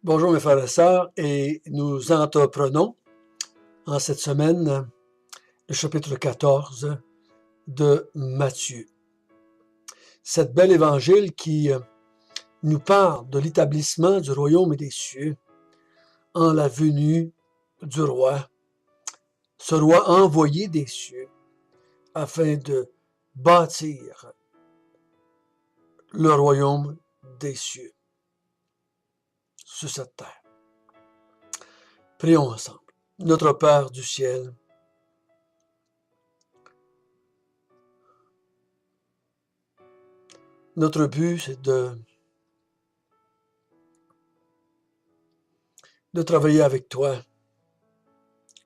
Bonjour mes frères et sœurs, et nous entreprenons en cette semaine le chapitre 14 de Matthieu. Cet bel évangile qui nous parle de l'établissement du royaume des cieux en la venue du roi, ce roi envoyé des cieux afin de bâtir le royaume des cieux sur cette terre. Prions ensemble. Notre Père du ciel, notre but, c'est de travailler avec toi,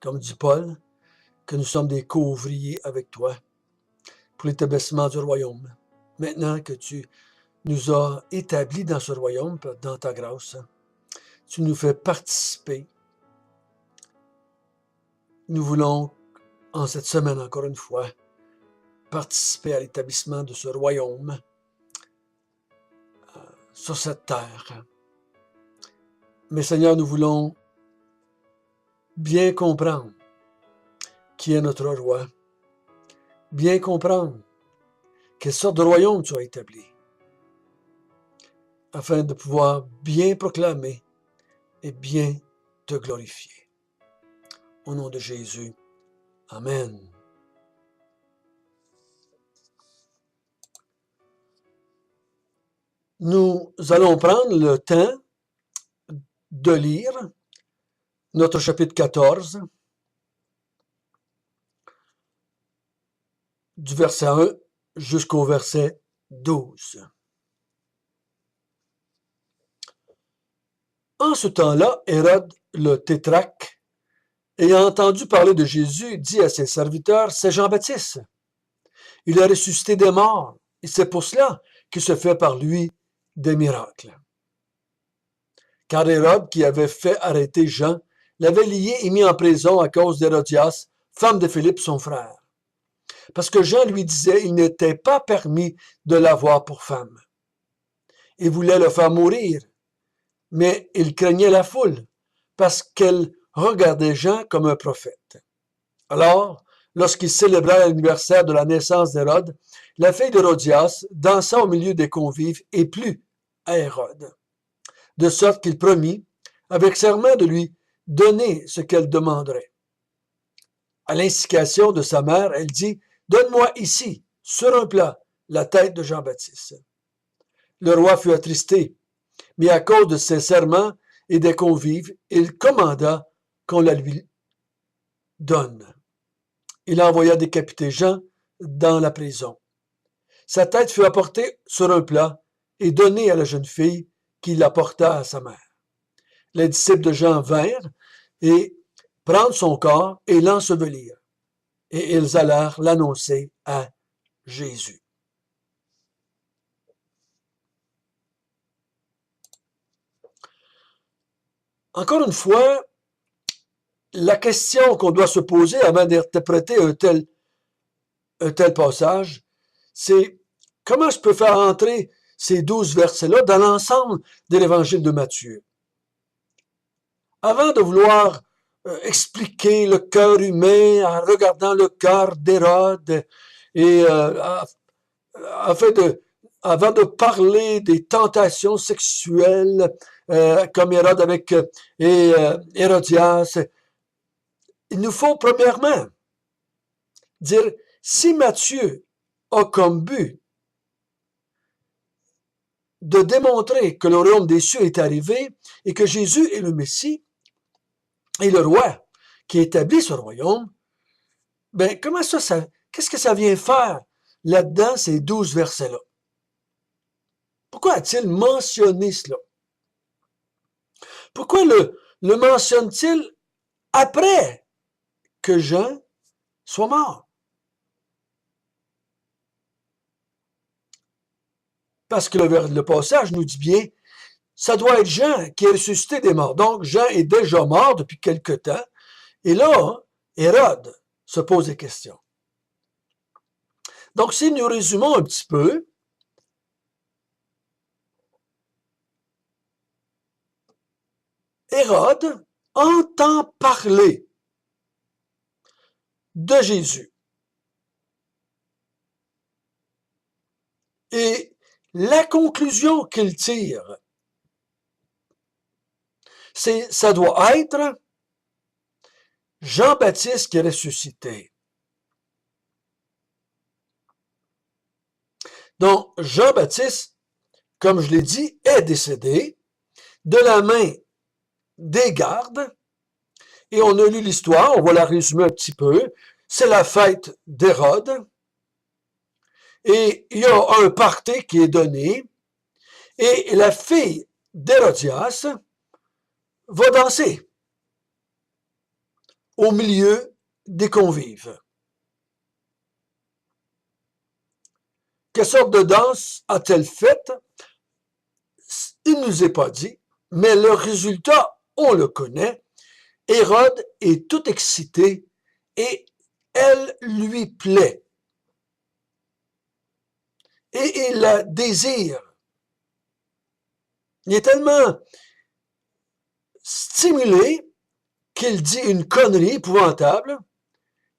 comme dit Paul, que nous sommes des co-ouvriers avec toi pour l'établissement du royaume. Maintenant que tu nous as établis dans ce royaume, dans ta grâce, tu nous fais participer. Nous voulons, en cette semaine encore une fois, participer à l'établissement de ce royaume sur cette terre. Mais Seigneur, nous voulons bien comprendre qui est notre roi, bien comprendre quelle sorte de royaume tu as établi, afin de pouvoir bien proclamer et bien te glorifier. Au nom de Jésus, Amen. Nous allons prendre le temps de lire notre chapitre 14, du verset 1 jusqu'au verset 12. En ce temps-là, Hérode le tétrarque, ayant entendu parler de Jésus, dit à ses serviteurs, c'est Jean-Baptiste. Il a ressuscité des morts, et c'est pour cela qu'il se fait par lui des miracles. Car Hérode, qui avait fait arrêter Jean, l'avait lié et mis en prison à cause d'Hérodias, femme de Philippe, son frère. Parce que Jean lui disait, il n'était pas permis de l'avoir pour femme. Il voulait le faire mourir, mais il craignait la foule, parce qu'elle regardait Jean comme un prophète. Alors, lorsqu'il célébra l'anniversaire de la naissance d'Hérode, la fille d'Hérodias dansa au milieu des convives et plut à Hérode, de sorte qu'il promit, avec serment, de lui donner ce qu'elle demanderait. À l'instication de sa mère, elle dit, « Donne-moi ici, sur un plat, la tête de Jean-Baptiste. » Le roi fut attristé, mais à cause de ses serments et des convives, il commanda qu'on la lui donne. Il envoya décapiter Jean dans la prison. Sa tête fut apportée sur un plat et donnée à la jeune fille qui l'apporta à sa mère. Les disciples de Jean vinrent et prendre son corps et l'ensevelir. Et ils allèrent l'annoncer à Jésus. Encore une fois, la question qu'on doit se poser avant d'interpréter un tel passage, c'est comment je peux faire entrer ces 12 versets-là dans l'ensemble de l'évangile de Matthieu. Avant de vouloir expliquer le cœur humain en regardant le cœur d'Hérode et avant de parler des tentations sexuelles comme Hérode avec Hérodias, il nous faut premièrement dire, si Matthieu a comme but de démontrer que le royaume des cieux est arrivé et que Jésus est le Messie et le roi qui établit ce royaume, ben comment ça qu'est-ce que ça vient faire là-dedans, ces 12 versets-là? Pourquoi a-t-il mentionné cela? Pourquoi le mentionne-t-il après que Jean soit mort? Parce que le passage nous dit bien, ça doit être Jean qui est ressuscité des morts. Donc, Jean est déjà mort depuis quelque temps. Et là, Hérode se pose des questions. Donc, si nous résumons un petit peu, Hérode entend parler de Jésus. Et la conclusion qu'il tire, ça doit être Jean-Baptiste qui est ressuscité. Donc, Jean-Baptiste, comme je l'ai dit, est décédé de la main des gardes. Et on a lu l'histoire, on va la résumer un petit peu. C'est la fête d'Hérode. Et il y a un party qui est donné. Et la fille d'Hérodias va danser au milieu des convives. Quelle sorte de danse a-t-elle faite? Il ne nous est pas dit, mais le résultat, on le connaît. Hérode est tout excité et elle lui plaît. Et il la désire. Il est tellement stimulé qu'il dit une connerie épouvantable.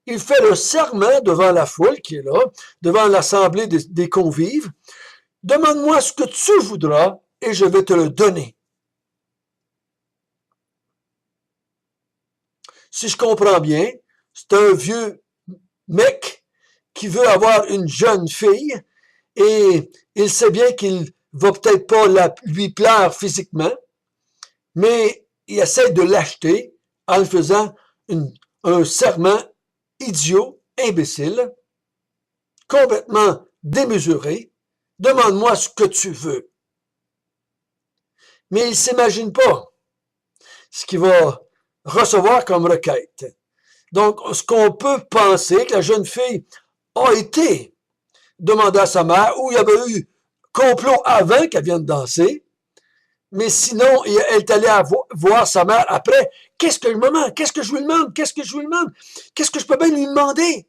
Il fait le serment devant la foule qui est là, devant l'assemblée des convives. Demande-moi ce que tu voudras et je vais te le donner. Si je comprends bien, c'est un vieux mec qui veut avoir une jeune fille et il sait bien qu'il va peut-être pas lui plaire physiquement, mais il essaie de l'acheter en lui faisant un serment idiot, imbécile, complètement démesuré. Demande-moi ce que tu veux. Mais il ne s'imagine pas ce qu'il va recevoir comme requête. Donc, ce qu'on peut penser que la jeune fille a été demandée à sa mère, ou il y avait eu complot avant qu'elle vienne danser, mais sinon, elle est allée voir sa mère après. Qu'est-ce que je me demande? Qu'est-ce que je lui demande? Qu'est-ce que je lui demande? Qu'est-ce que je peux bien lui demander?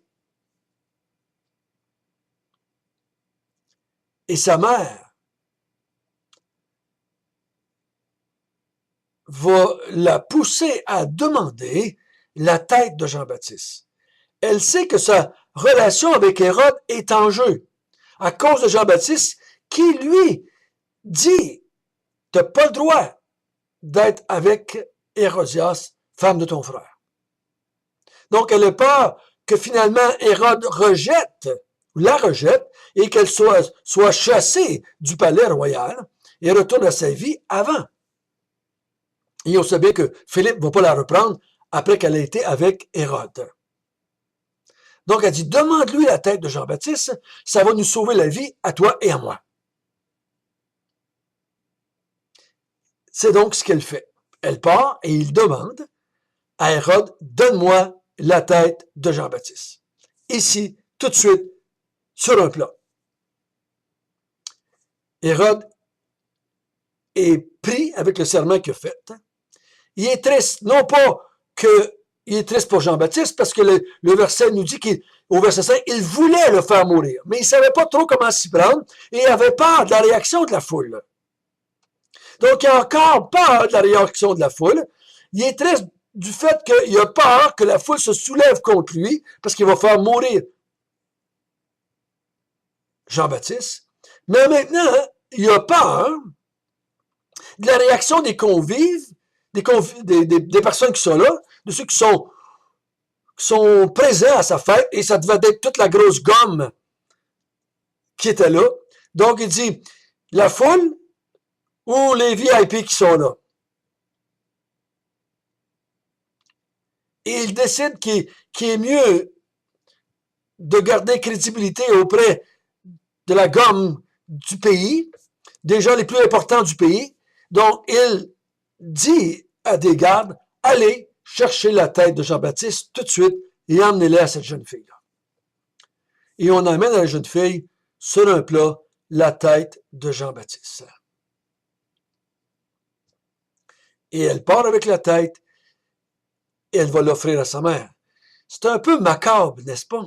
Et sa mère va la pousser à demander la tête de Jean-Baptiste. Elle sait que sa relation avec Hérode est en jeu à cause de Jean-Baptiste qui, lui, dit « Tu n'as pas le droit d'être avec Hérodias, femme de ton frère. » Donc, elle a peur que finalement Hérode la rejette, et qu'elle soit chassée du palais royal et retourne à sa vie avant. Et on sait bien que Philippe ne va pas la reprendre après qu'elle ait été avec Hérode. Donc, elle dit, demande-lui la tête de Jean-Baptiste, ça va nous sauver la vie à toi et à moi. C'est donc ce qu'elle fait. Elle part et il demande à Hérode, donne-moi la tête de Jean-Baptiste. Ici, tout de suite, sur un plat. Hérode est pris avec le serment qu'il a fait. Il est triste, non pas qu'il est triste pour Jean-Baptiste, parce que le verset nous dit qu'au verset 5, il voulait le faire mourir, mais il ne savait pas trop comment s'y prendre, et il avait peur de la réaction de la foule. Donc, il a encore peur de la réaction de la foule. Il est triste du fait qu'il a peur que la foule se soulève contre lui, parce qu'il va faire mourir Jean-Baptiste. Mais maintenant, il a peur de la réaction des convives, des personnes qui sont là, de ceux qui sont présents à sa fête, et ça devait être toute la grosse gomme qui était là. Donc, il dit, la foule ou les VIP qui sont là. Et il décide qu'il est mieux de garder crédibilité auprès de la gomme du pays, des gens les plus importants du pays. Donc, il dit à des gardes, allez chercher la tête de Jean-Baptiste tout de suite et emmenez-la à cette jeune fille-là. Et on amène à la jeune fille, sur un plat, la tête de Jean-Baptiste. Et elle part avec la tête et elle va l'offrir à sa mère. C'est un peu macabre, n'est-ce pas?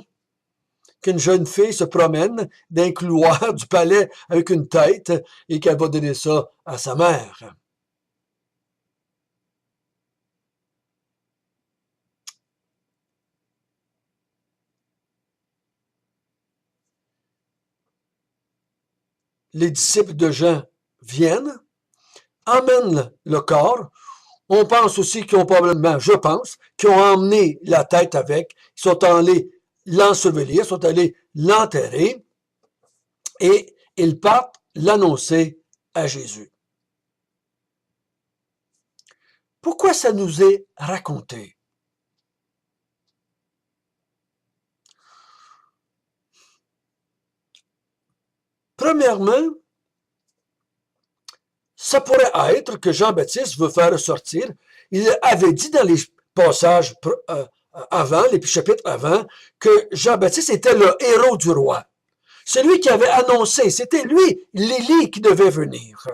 Qu'une jeune fille se promène d'un couloir du palais avec une tête et qu'elle va donner ça à sa mère. les disciples de Jean viennent, emmènent le corps. On pense aussi qu'ils ont probablement, je pense, qu'ils ont emmené la tête avec, ils sont allés l'ensevelir, sont allés l'enterrer, et ils partent l'annoncer à Jésus. Pourquoi ça nous est raconté? Premièrement, ça pourrait être que Jean-Baptiste veut faire ressortir. Il avait dit dans les passages avant, les chapitres avant, que Jean-Baptiste était le héros du roi. C'est lui qui avait annoncé, c'était lui, l'Élie qui devait venir.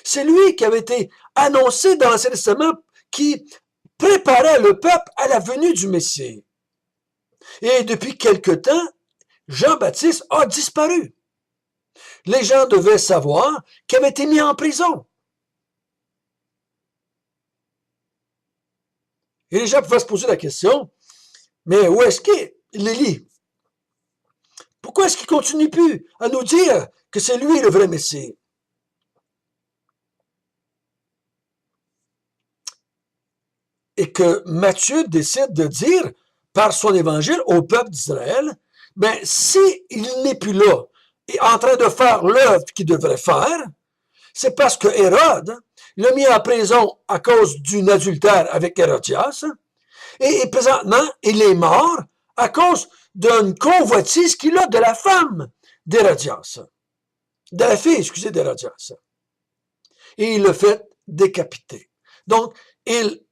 C'est lui qui avait été annoncé dans l'Ancien Testament qui préparait le peuple à la venue du Messie. Et depuis quelque temps, Jean-Baptiste a disparu. Les gens devaient savoir qu'il avait été mis en prison. Et les gens pouvaient se poser la question, mais où est-ce qu'il Élie? Pourquoi est-ce qu'il ne continue plus à nous dire que c'est lui le vrai Messie? Et que Matthieu décide de dire, par son évangile, au peuple d'Israël, ben, s'il n'est plus là, et en train de faire l'œuvre qu'il devrait faire, c'est parce que Hérode l'a mis en prison à cause d'un adultère avec Hérodias, et présentement, il est mort à cause d'une convoitise qu'il a de la femme d'Hérodias, de la fille, excusez, d'Hérodias. Et il le fait décapiter. Donc, il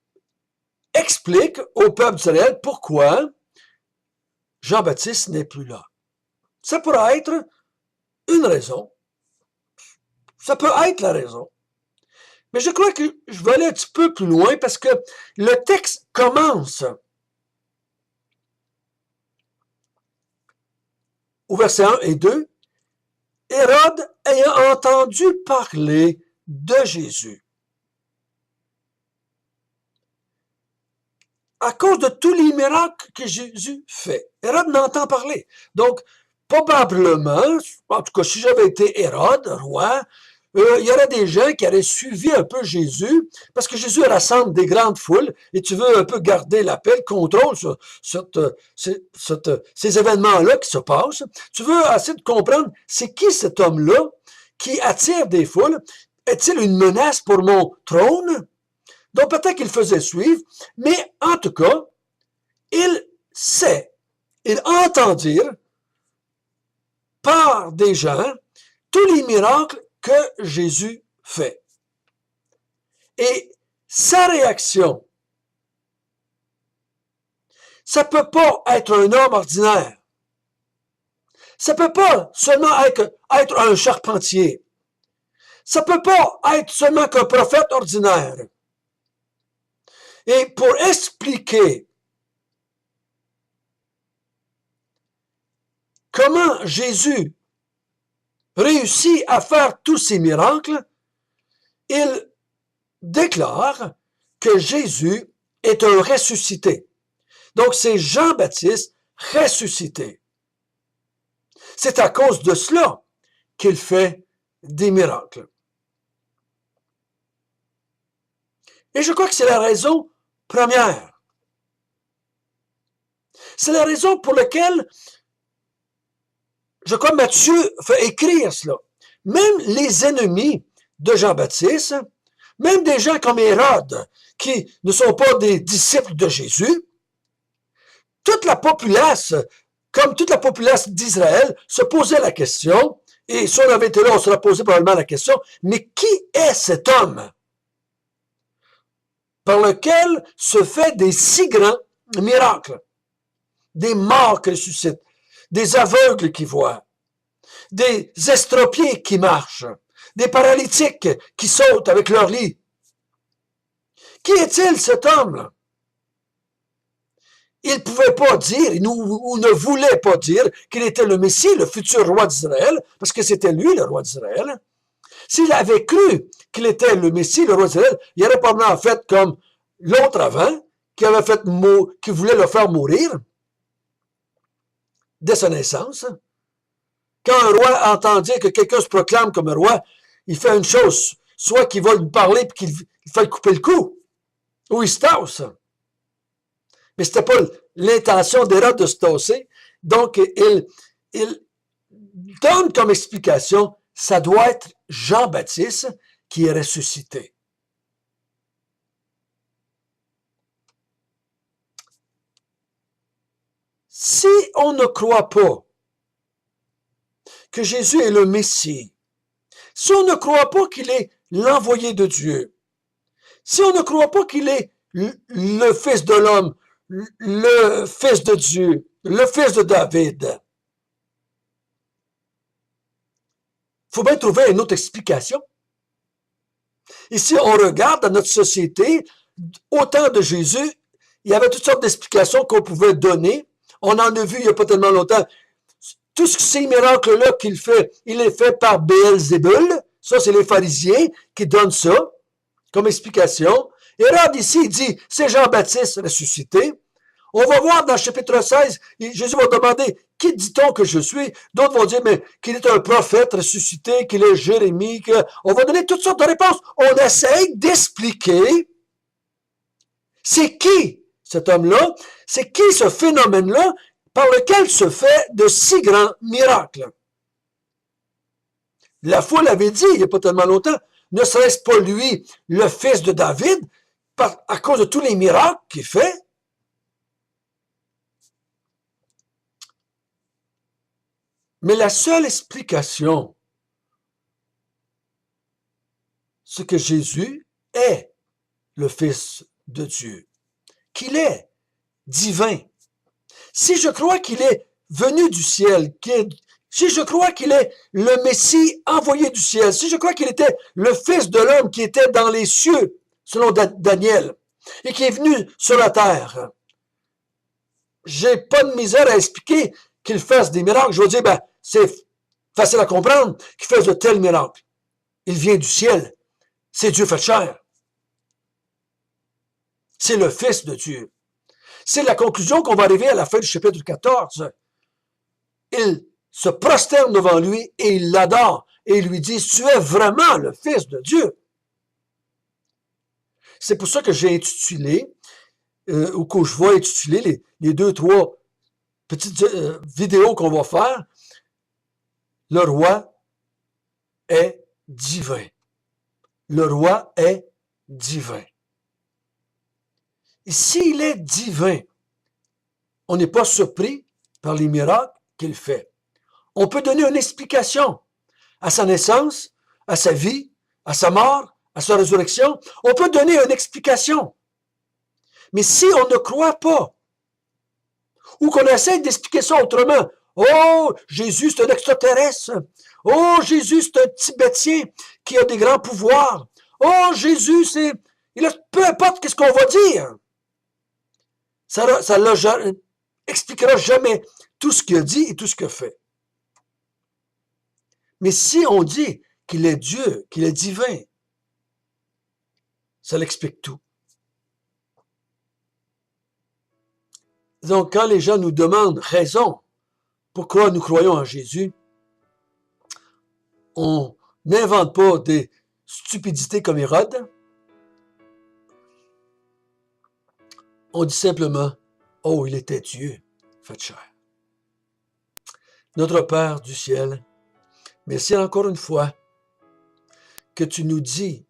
explique au peuple d'Israël pourquoi Jean-Baptiste n'est plus là. Ça pourrait être une raison. Ça peut être la raison. Mais je crois que je vais aller un petit peu plus loin parce que le texte commence au verset 1 et 2. Hérode ayant entendu parler de Jésus. À cause de tous les miracles que Jésus fait. Hérode n'entend parler. Donc, probablement, en tout cas, si j'avais été Hérode, roi, il y aurait des gens qui auraient suivi un peu Jésus, parce que Jésus rassemble des grandes foules, et tu veux un peu garder la paix, le contrôle sur ces événements-là qui se passent. Tu veux essayer de comprendre, c'est qui cet homme-là qui attire des foules? Est-il une menace pour mon trône? Donc peut-être qu'il faisait suivre, mais en tout cas, il sait, il entend dire par des gens tous les miracles que Jésus fait. Et sa réaction, ça ne peut pas être un homme ordinaire. Ça ne peut pas seulement être un charpentier. Ça ne peut pas être seulement qu'un prophète ordinaire. Et pour expliquer comment Jésus réussit à faire tous ces miracles, il déclare que Jésus est un ressuscité. Donc c'est Jean-Baptiste ressuscité. C'est à cause de cela qu'il fait des miracles. Et je crois que c'est la raison première. C'est la raison pour laquelle, je crois que Matthieu fait écrire cela. Même les ennemis de Jean-Baptiste, même des gens comme Hérode, qui ne sont pas des disciples de Jésus, toute la populace, comme toute la populace d'Israël, se posait la question, et si on avait été là, on se serait posé probablement la question, mais qui est cet homme par lequel se fait des si grands miracles? Des morts qui ressuscitent, des aveugles qui voient, des estropiés qui marchent, des paralytiques qui sautent avec leur lit. Qui est-il cet homme-là? Il ne pouvait pas dire, ou ne voulait pas dire qu'il était le Messie, le futur roi d'Israël, parce que c'était lui le roi d'Israël. S'il avait cru qu'il était le Messie, le roi d'Israël, il aurait probablement fait comme l'autre avant, qui voulait le faire mourir. dès sa naissance. Quand un roi entend dire que quelqu'un se proclame comme un roi, il fait une chose, soit qu'il va lui parler et qu'il fait couper le cou, ou il se tasse. Mais c'était pas l'intention d'Hérode de se tasser. Donc, il donne comme explication, ça doit être Jean-Baptiste qui est ressuscité. Si on ne croit pas que Jésus est le Messie, si on ne croit pas qu'il est l'envoyé de Dieu, si on ne croit pas qu'il est le Fils de l'homme, le Fils de Dieu, le Fils de David, il faut bien trouver une autre explication. Et si on regarde dans notre société, au temps de Jésus, il y avait toutes sortes d'explications qu'on pouvait donner. On en a vu il n'y a pas tellement longtemps. Tous ces miracles-là qu'il fait, il est fait par Béelzébul. Ça, c'est les pharisiens qui donnent ça comme explication. Hérode ici, il dit, c'est Jean-Baptiste ressuscité. On va voir dans le chapitre 16, Jésus va demander, qui dit-on que je suis? D'autres vont dire, mais qu'il est un prophète ressuscité, qu'il est Jérémie. On va donner toutes sortes de réponses. On essaye d'expliquer c'est qui cet homme-là, c'est qui ce phénomène-là par lequel se fait de si grands miracles. La foule avait dit, il n'y a pas tellement longtemps, ne serait-ce pas lui, le fils de David, à cause de tous les miracles qu'il fait? Mais la seule explication, c'est que Jésus est le Fils de Dieu, qu'il est divin. Si je crois qu'il est venu du ciel, si je crois qu'il est le Messie envoyé du ciel, si je crois qu'il était le Fils de l'homme qui était dans les cieux, selon Daniel, et qui est venu sur la terre, j'ai pas de misère à expliquer qu'il fasse des miracles. Je veux dire, ben, c'est facile à comprendre qu'il fasse de tels miracles. Il vient du ciel. C'est Dieu fait chair. C'est le Fils de Dieu. C'est la conclusion qu'on va arriver à la fin du chapitre 14. Il se prosterne devant lui et il l'adore. Et il lui dit, tu es vraiment le Fils de Dieu. C'est pour ça que j'ai intitulé, ou que je vais intituler les 2-3 petites vidéos qu'on va faire, le roi est divin. Le roi est divin. Et s'il est divin, on n'est pas surpris par les miracles qu'il fait. On peut donner une explication à sa naissance, à sa vie, à sa mort, à sa résurrection. On peut donner une explication. Mais si on ne croit pas, ou qu'on essaie d'expliquer ça autrement, oh, Jésus, c'est un extraterrestre. Oh, Jésus, c'est un Tibétien qui a des grands pouvoirs. Oh, Jésus, peu importe ce qu'on va dire. Ça expliquera jamais tout ce qu'il a dit et tout ce qu'il a fait. Mais si on dit qu'il est Dieu, qu'il est divin, ça l'explique tout. Donc, quand les gens nous demandent raison, pourquoi nous croyons en Jésus, on n'invente pas des stupidités comme Hérode. On dit simplement, oh, il était Dieu, fait chair. Notre Père du ciel, merci encore une fois que tu nous dis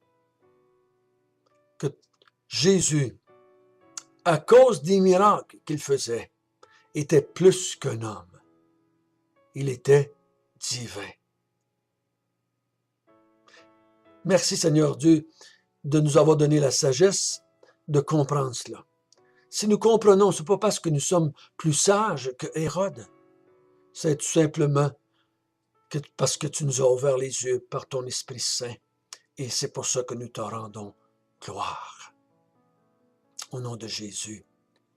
que Jésus, à cause des miracles qu'il faisait, était plus qu'un homme. Il était divin. Merci Seigneur Dieu de nous avoir donné la sagesse de comprendre cela. Si nous comprenons, ce n'est pas parce que nous sommes plus sages que Hérode, c'est tout simplement parce que tu nous as ouvert les yeux par ton Esprit Saint. Et c'est pour ça que nous te rendons gloire. Au nom de Jésus.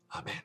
Amen.